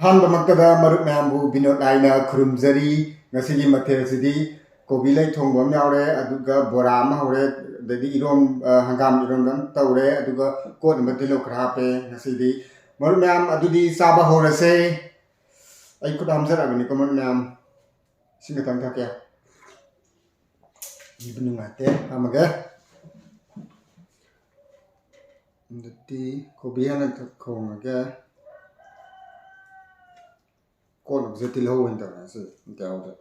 ꯑꯍꯥꯟꯕꯃꯛꯇꯗ ꯃꯔꯨꯞ ꯃꯌꯥꯝꯕꯨ ꯕꯤꯅꯣꯗ ꯅꯥꯏꯅ ꯈꯨꯔꯨꯝꯖꯔꯤ ꯉꯁꯤꯒꯤ ꯃꯊꯦꯜꯁꯤꯗꯤ ꯀꯣꯕꯤ ꯂꯩ ꯊꯣꯡꯕ ꯑꯃ ꯌꯥꯎꯔꯦ ꯑꯗꯨꯒ ꯕꯣꯔꯥ ꯑꯃ ꯍꯧꯔꯦ ꯑꯗꯩꯗꯤ ꯍꯪꯒꯥꯝ ꯏꯔꯣꯟꯕ ꯑꯃ ꯇꯧꯔꯦ ꯑꯗꯨꯒ ꯀꯣꯠꯅꯕ ꯇꯤꯜꯍꯧ ꯈꯔ ꯍꯥꯞꯄꯦ ꯉꯁꯤꯗꯤ ꯃꯔꯨꯞ ꯃꯌꯥꯝ ꯑꯗꯨꯗꯤ ꯆꯥꯕ ꯍꯧꯔꯁꯦ ꯑꯩ ꯈꯨꯠ ꯍꯥꯝꯖꯔꯛꯑꯕꯅꯤꯀꯣ ꯃꯔꯨꯞ ꯃꯌꯥꯝ ꯏꯁꯤꯡ ꯈꯤꯇꯪ ꯊꯛꯀꯦ ꯏꯕ ꯅꯨꯡꯉꯥꯏꯇꯦ ꯊꯝꯃꯒꯦ ꯑꯗꯨꯗꯤ ꯀꯣꯕꯤ ꯍꯥꯟꯅ ꯊꯣꯡꯉꯒꯦ ꯀꯣꯠꯅꯕꯁꯦ ꯇꯤꯜꯍꯧ ꯑꯣꯏꯅ ꯇꯧꯔꯁꯤ ꯑꯝꯇ ꯌꯥꯎꯗ꯭ꯔꯦ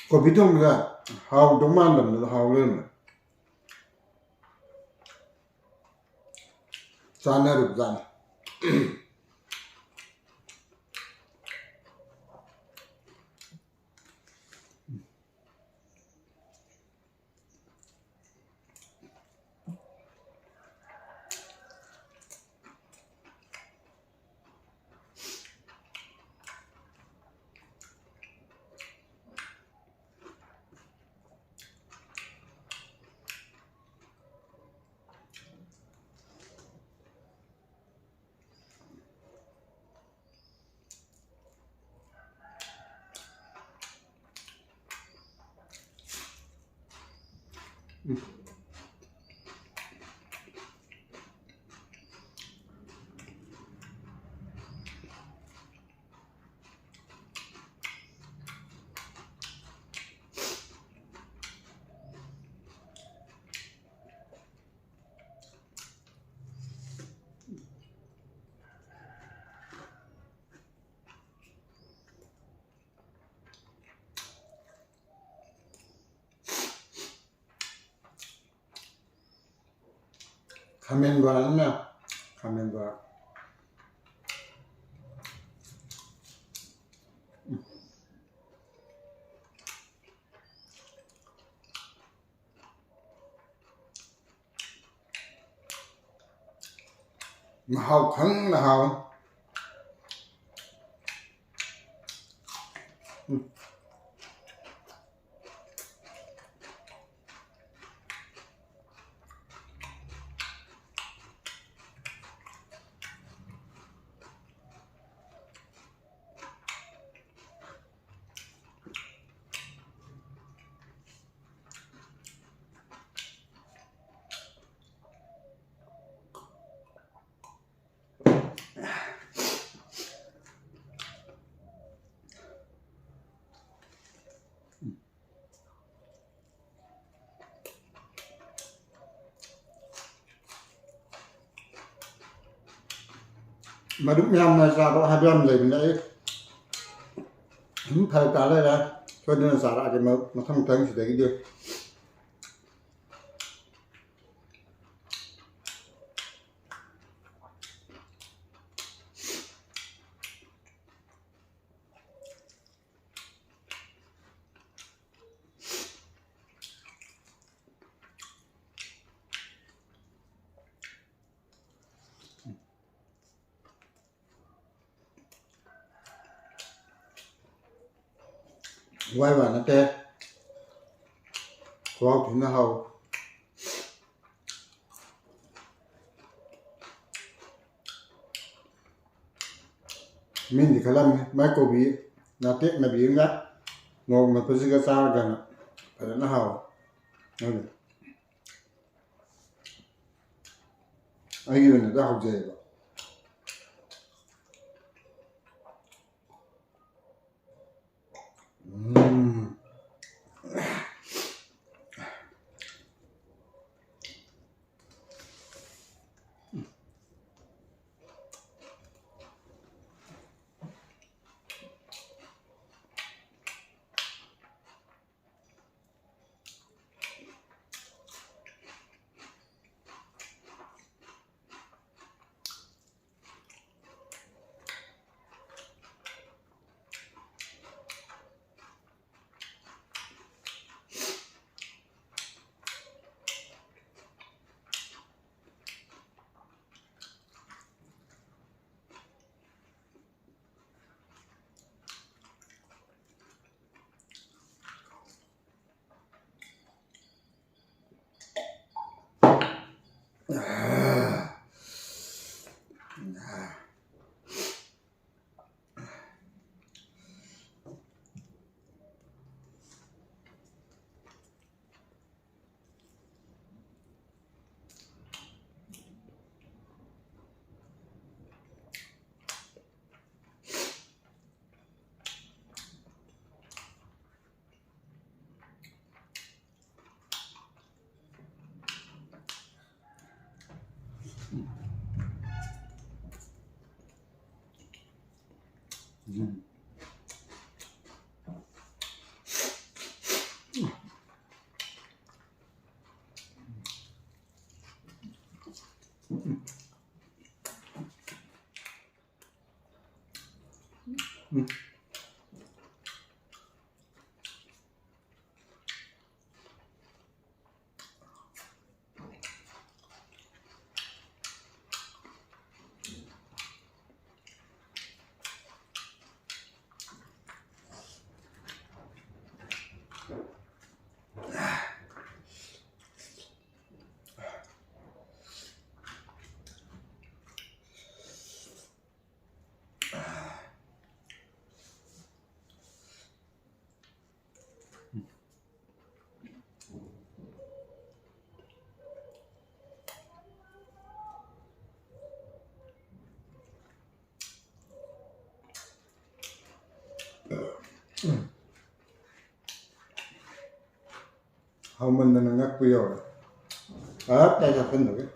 ꯀꯣꯕꯤ ꯊꯣꯡꯕꯁꯦ ꯍꯥꯎꯗꯧ ꯃꯥꯟꯗꯕꯅꯤꯗ ꯍꯥꯎ ꯂꯩꯔꯝꯃꯦ ꯆꯥꯅꯔꯨꯕꯖꯥꯠꯅꯤ ꯈꯥꯃꯦꯟ ꯕꯣꯔꯥꯅꯤꯅ ꯈꯥꯃꯦꯟ ꯕꯣꯔꯥ mahau khang là hào Maduk miyamna saro habyan lebna e thal ta le ra chodna sara ke matham tang sidagi de wai ba na te ko thina hau min di khalam mai ko bi na te na bi nga ngok ma pasi ga sa ga na pa na hau ai gi na da hau je ba Hầu mình là ngắt quy rồi. Đây là phân thử.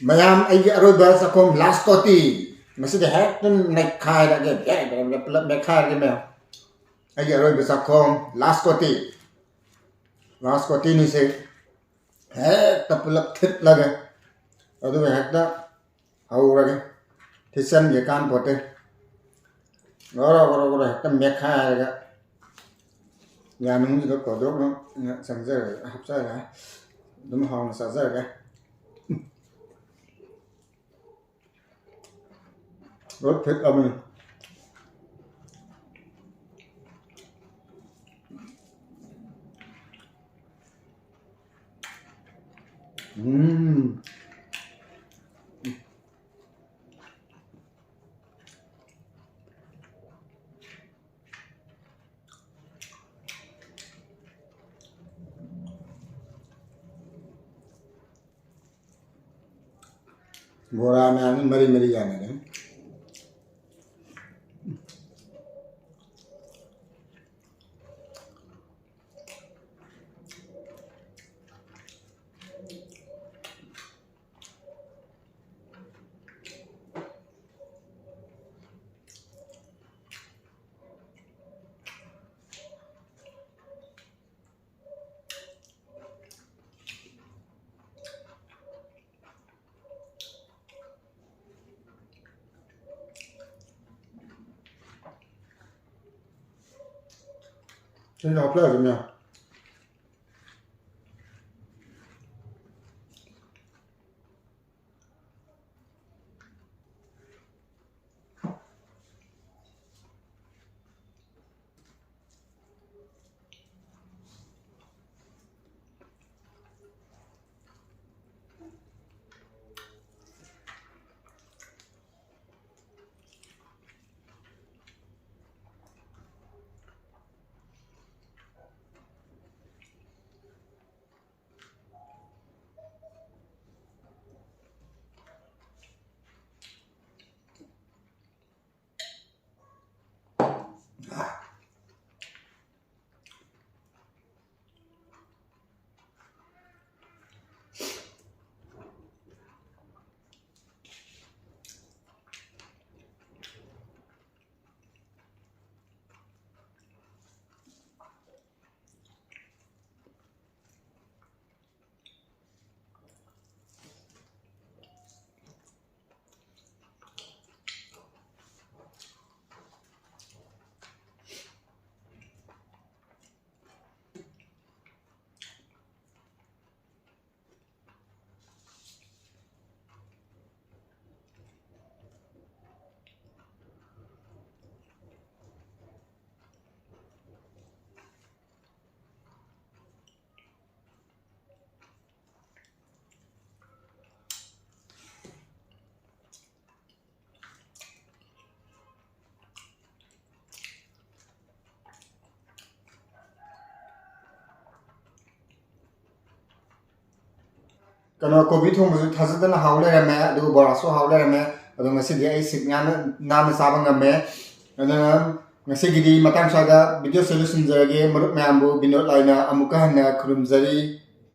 Mayam ay aroba sa kom last koti. Masih hek tun naik khai lagi. Naik khai lagi mel. Ay aroba sa kom last koti. Last koti ni se hek tapulak thit lagi. Adu hek da hau lagi. Thisan ye kan pote. Goro hek ta mek khai lagi. Nhà mình cũng có đốt nó sang giờ hấp giờ này. Đúng hòn sa giờ cái. Rất thích âm. Bora na mari yan na. ꯁꯤꯁꯨ ꯍꯥꯞꯆꯔꯁꯤꯅꯦ ꯀꯩꯅꯣ ꯀꯣꯕꯤ ꯊꯣꯡꯕꯁꯨ ꯊꯥꯖꯗꯅ ꯍꯥꯎ ꯂꯩꯔꯝꯃꯦ ꯑꯗꯨꯒ ꯕꯣꯔꯥꯁꯨ ꯍꯥꯎ ꯂꯩꯔꯝꯃꯦ ꯑꯗꯣ ꯉꯁꯤꯗꯤ ꯑꯩ ꯁꯤꯛ ꯅꯥꯟꯅ ꯆꯥꯕ ꯉꯝꯃꯦ ꯑꯗꯨꯅ ꯉꯁꯤꯒꯤꯗꯤ ꯃꯇꯥꯡ ꯁ꯭ꯋꯥꯏꯗ ꯚꯤꯗꯤꯑꯣꯁꯦ ꯂꯣꯏꯁꯤꯟꯖꯔꯒꯦ ꯃꯔꯨꯞ ꯃꯌꯥꯝꯕꯨ ꯕꯤꯅꯣꯗ ꯂꯥꯏꯅ ꯑꯃꯨꯛꯀ ꯍꯟꯅ ꯈꯨꯔꯨꯝꯖꯔꯤ